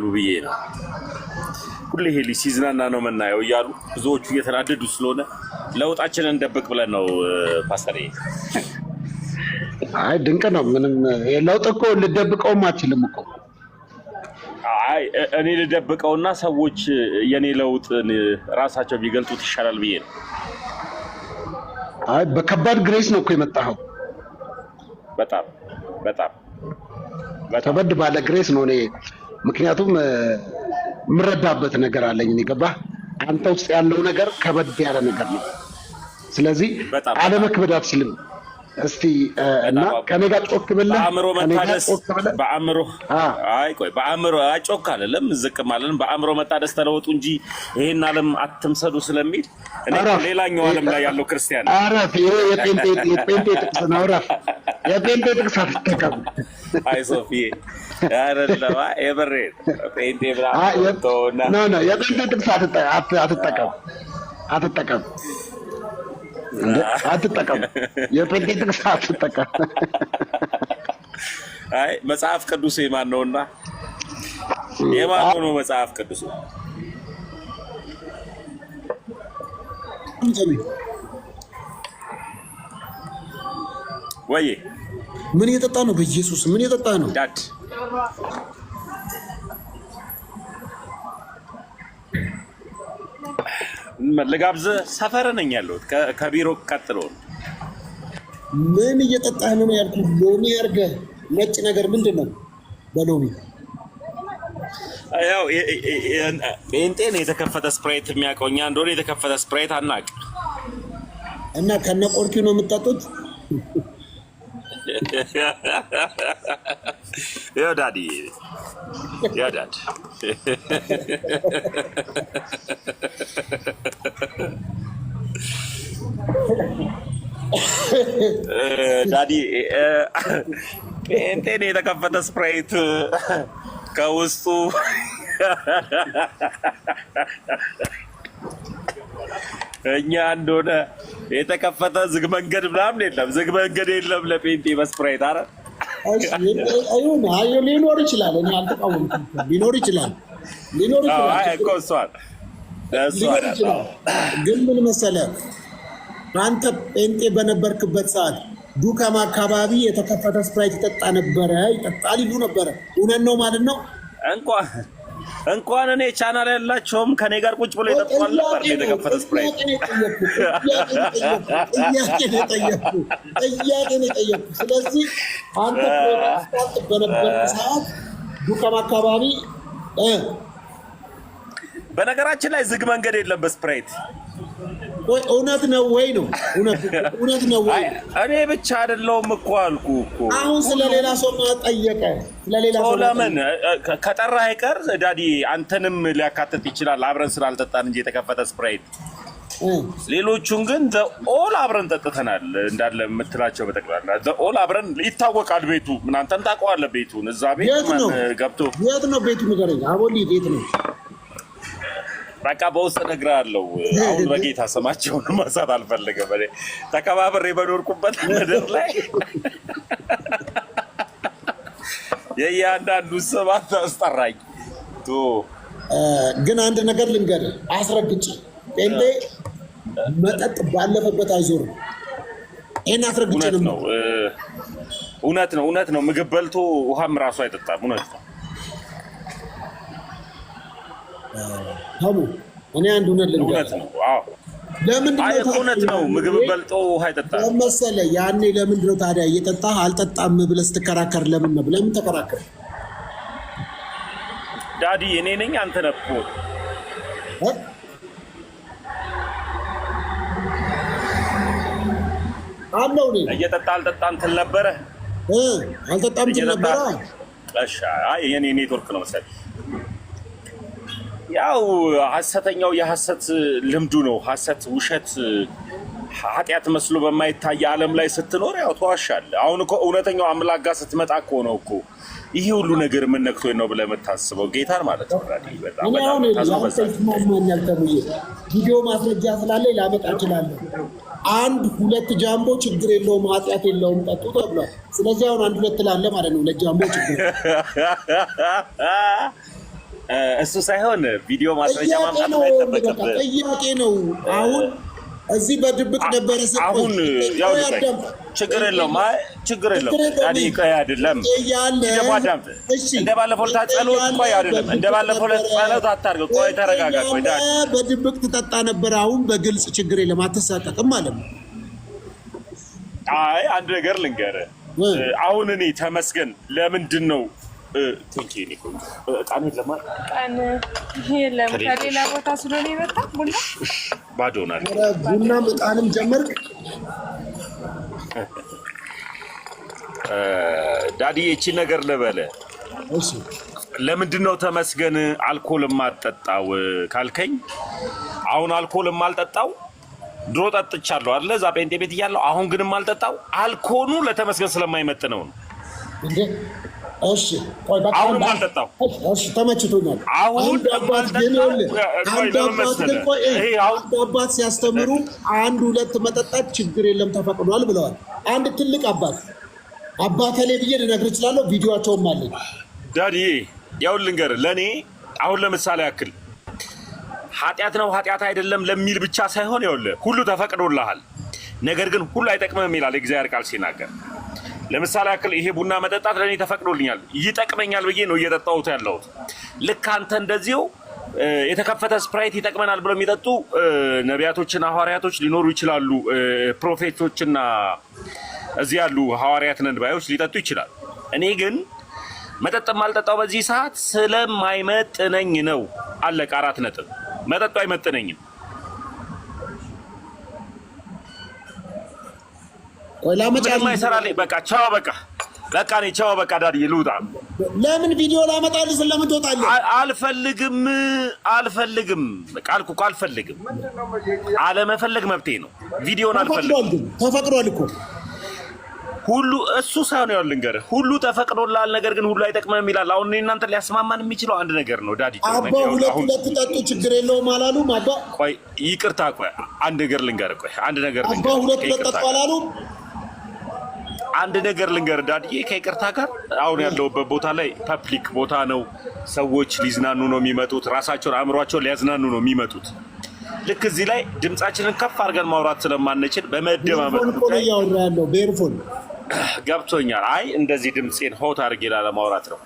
ብዬ ነው ሁሌ ሄሊ ሲዝናና ነው መናየው እያሉ ብዙዎቹ እየተናደዱ ስለሆነ ለውጣችንን እንደብቅ ብለን ነው ፓስተር። አይ ድንቅ ነው። ምንም ለውጥ እኮ ልደብቀውም አትችልም እኮ። አይ እኔ ልደብቀውና ሰዎች የኔ ለውጥን ራሳቸው ቢገልጡት ይሻላል ብዬ ነው። አይ በከባድ ግሬስ ነው እኮ የመጣኸው። በጣም በጣም ከበድ ባለ ግሬስ ነው። እኔ ምክንያቱም የምረዳበት ነገር አለኝ። እኔ ገባህ? አንተ ውስጥ ያለው ነገር ከበድ ያለ ነገር ነው። ስለዚህ አለመክበድ አትችልም። እስቲ እና ከኔ ጋር ጮክ ብለህ በአእምሮ መታደስ በአእምሮ አይ ቆይ በአእምሮ አጮክ አይደለም ዝቅ ማለት በአእምሮ መታደስ ተለወጡ እንጂ ይሄን ዓለም አትምሰዱ ስለሚል እኔ ሌላኛው ዓለም ላይ ያለው ክርስቲያን አረፍ የጴንጤ ጥቅስ ነው። አረፍ የጴንጤ ጥቅስ አትጠቀም። አይ ሶፊዬ አይደለም የበሬ ጴንጤ ብላ ኖ የጴንጤ ጥቅስ አትጠቀም አትጠቀም። የጴንጤ ጥቅስ አትጠቀም። አይ መጽሐፍ ቅዱስ የማን ነውና የማን ነው መጽሐፍ ቅዱስ? ወይ ምን እየጠጣ ነው? በኢየሱስ ምን እየጠጣ ነው? ዳድ ለጋብዘ ሰፈር ነኝ ያለሁት ከቢሮ ቀጥሎ። ምን እየጠጣህ ነው ያልኩህ? ሎሚ አድርገህ ነጭ ነገር ምንድን ነው? በሎሚ ያው ጴንጤን የተከፈተ ስፕራይት የሚያቆኛ እንደሆነ የተከፈተ ስፕራይት አናቅ እና ከነ ቆርኪው ነው የምጠጡት። ያው ዳዲ ያው ዳድ ዳዲ ጴንጤን የተከፈተ ስፕራይት ከውስጡ እኛ እንደሆነ የተከፈተ ዝግ መንገድ ምናምን የለም። ዝግ መንገድ የለም ለጴንጤ በስፕራይት። አረ ሊኖር ይችላል። እኔ አልተቃወምኩም። ሊኖር ይችላል። ግን ምን መሰለህ አንተ ጴንጤ በነበርክበት ሰዓት ዱከም አካባቢ የተከፈተ ስፕራይት ይጠጣ ነበረ፣ ይጠጣል ይሉ ነበረ። እውነት ነው ማለት ነው። እንኳን እኔ ቻናል ያላቸውም ከኔ ጋር ቁጭ ብሎ ይጠጣል ነበር የተከፈተ ስፕራይት። ጥያቄ ነው የጠየኩት። ስለዚህ አንተ ፕሮቴስታንት በነበርክ ሰዓት ዱከም አካባቢ በነገራችን ላይ ዝግ መንገድ የለም በስፕራይት። እውነት ነው ወይ ነው? እውነት ነው ወይ? እኔ ብቻ አይደለሁም እኮ አልኩ እኮ። አሁን ስለሌላ ሰው ጠየቀ። ስለሌላ ሰው ለምን ከጠራህ አይቀር ዳዲ አንተንም ሊያካትት ይችላል። አብረን ስላልጠጣን እንጂ የተከፈተ ስፕራይት። ሌሎቹን ግን ኦል አብረን ጠጥተናል እንዳለ የምትላቸው በጠቅላላ ኦል አብረን ይታወቃል። ቤቱ ምን አንተም ታውቀዋለህ ቤቱን። እዛ ቤት ገብቶ የት ነው ቤቱ? ንገረኝ አቦሊ። ቤት ነው በቃ በውስጥ እነግርሃለሁ። አሁን በጌታ ስማቸውን ማንሳት አልፈልግም። እኔ ተከባብሬ በኖርኩበት ምድር ላይ የእያንዳንዱ ስም አታስጠራኝ። ግን አንድ ነገር ልንገርህ አስረግጬ፣ ጴንጤ መጠጥ ባለፈበት አይዞርም። ይህን አስረግጬ ነው። እውነት ነው። ምግብ በልቶ ውሃም ራሱ አይጠጣም። እውነት ነው። ታሙ እኔ አንድ እውነት ልንገርህ። እውነት ነው። ምግብ በልጦ ውሃ አይጠጣም መሰለህ። ያኔ ለምንድን ነው ታዲያ እየጠጣህ አልጠጣም ብለህ ስትከራከር ለምን ነው? ለምን ተከራከር? ዳዲ እኔ ነኝ አንተ ነህ እኮ አለው። እኔ እየጠጣህ አልጠጣም እንትን ነበረ። አልጠጣም እንትን ነበረ። እሺ አይ የኔ ኔትወርክ ነው መሰለኝ። ያው ሐሰተኛው የሐሰት ልምዱ ነው። ሐሰት፣ ውሸት፣ ኃጢአት መስሎ በማይታይ ዓለም ላይ ስትኖር ያው ተዋሻለህ። አሁን እኮ እውነተኛው አምላክ ጋር ስትመጣ እኮ ነው እኮ ይሄ ሁሉ ነገር ምን ነክቶኝ ነው ብለህ የምታስበው ጌታን ማለት ነው። ቪዲዮ ማስረጃ ስላለኝ ላመጣ እችላለሁ። 1-2 ጃምቦ ችግር የለውም ኃጢአት የለውም ጠጡ ተብሏል። ስለዚህ አሁን 1-2 ላለ ማለት ነው ለጃምቦ ችግር እሱ ሳይሆን ቪዲዮ ማስረጃ ማምጣት አይጠበቅብህ። ጥያቄ ነው። አሁን እዚህ በድብቅ ነበረ። አሁን ያው ችግር የለውም፣ ችግር የለውም። ዳዲ ቆይ አይደለም እንደ ባለፈው ጸሎት ቆይ አይደለም እንደ ባለፈው ጸሎት አታርግ። ቆይ ተረጋጋ። ቆይ ዳዲ በድብቅ ትጠጣ ነበር። አሁን በግልጽ ችግር የለም፣ አትሳቀቅም ማለት ነው። አይ አንድ ነገር ልንገርህ። አሁን እኔ ተመስገን ለምንድን ነው ቀን የለም ከሌላ ቦታ ስለሆነ የመጣ ቡና ባዶ ናል። ቡና እጣንም ጀመርክ ዳዲ። እቺ ነገር ልበለ ለምንድን ነው ተመስገን አልኮል የማጠጣው ካልከኝ፣ አሁን አልኮል የማልጠጣው ድሮ ጠጥቻለሁ አይደለ? እዛ ጴንጤ ቤት እያለሁ። አሁን ግን የማልጠጣው አልኮሉ ለተመስገን ስለማይመጥነው ነው። እሺ ቆይ በቃ አሁን ማልጠጣው። እሺ ተመችቶኛል። አሁን አባት ሲያስተምሩ አንድ ሁለት መጠጣት ችግር የለም ተፈቅዷል ብለዋል። አንድ ትልቅ አባት ላይ ብዬ ልነግርህ እችላለሁ። ቪዲዮአቸውም አለኝ። ዳዲ ያው ልንገርህ፣ ለእኔ አሁን ለምሳሌ ያክል ኃጢአት ነው ኃጢአት አይደለም ለሚል ብቻ ሳይሆን ይኸውልህ ሁሉ ተፈቅዶልሃል፣ ነገር ግን ሁሉ አይጠቅምም ይላል እግዚአብሔር ቃል ሲናገር። ለምሳሌ ያክል ይሄ ቡና መጠጣት ለእኔ ተፈቅዶልኛል፣ ይጠቅመኛል ብዬ ነው እየጠጣሁት ያለሁት። ልክ አንተ እንደዚሁ የተከፈተ ስፕራይት ይጠቅመናል ብለው የሚጠጡ ነቢያቶችና ሐዋርያቶች ሊኖሩ ይችላሉ። ፕሮፌቶችና እዚህ ያሉ ሐዋርያት ነን ባዮች ሊጠጡ ይችላል። እኔ ግን መጠጥ ማልጠጣው በዚህ ሰዓት ስለማይመጥነኝ ነው። አለቀ። 4 ነጥብ። መጠጡ አይመጥነኝም። ምንም አይሰራልኝ። በቃ ቻው። በቃ እኔ ቻው። በቃ ዳዲ ልውጣ። ለምን ቪዲዮ ላመጣልህ? ስለምን ትወጣለህ? አልፈልግም። በቃ አልኩ እኮ አልፈልግም። አለመፈለግ መብቴ ነው። ቪዲዮን አልፈልግም። ተፈቅዷል እኮ ሁሉ። እሱ ሳይሆን ያው ልንገርህ፣ ሁሉ ተፈቅዶላል፣ ነገር ግን ሁሉ አይጠቅምም ይላል። አሁን እናንተ ሊያስማማን የሚችለው አንድ ነገር ነው ዳዲ። አባ ሁለት ጠጡ ችግር የለውም አላሉም? አባ ቆይ ይቅርታ፣ ቆይ አንድ ነገር ልንገርህ። ቆይ አንድ ነገር ልንገርህ። አባ ሁለት ጠጡ አላሉም? አንድ ነገር ልንገርህ ዳዲዬ፣ ከይቅርታ ጋር አሁን ያለሁበት ቦታ ላይ ፐብሊክ ቦታ ነው። ሰዎች ሊዝናኑ ነው የሚመጡት፣ ራሳቸውን አእምሯቸውን ሊያዝናኑ ነው የሚመጡት። ልክ እዚህ ላይ ድምጻችንን ከፍ አድርገን ማውራት ስለማንችል በመደማመጥ ነው እያወራ ያለው በኤርፎን ገብቶኛል። አይ እንደዚህ ድምጼን ሆት አድርጌ ላለማውራት ነው።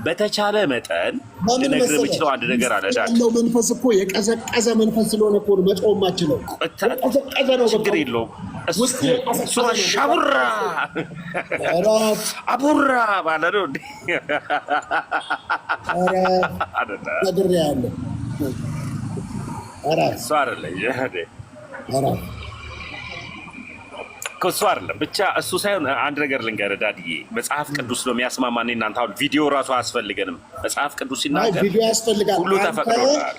በተቻለ መጠን ልነግርህ የምችለው አንድ ነገር አለ ዳዲ። መንፈስ እኮ የቀዘቀዘ መንፈስ ስለሆነ እኮ መጮህ ማችለው ቀዘቀዘ ነው። ችግር የለውም። እሱ ሻቡራ አቡራ ባለ ነው እንዴ? ነግሬ ያለ እሱ አይደለም እሱ አይደለም። ብቻ እሱ ሳይሆን አንድ ነገር ልንገርህ ዳዲዬ፣ መጽሐፍ ቅዱስ ነው የሚያስማማን። እናንተ አሁን ቪዲዮ እራሱ አያስፈልገንም። መጽሐፍ ቅዱስ ሲናገር ሁሉ ተፈቅዶልሃል።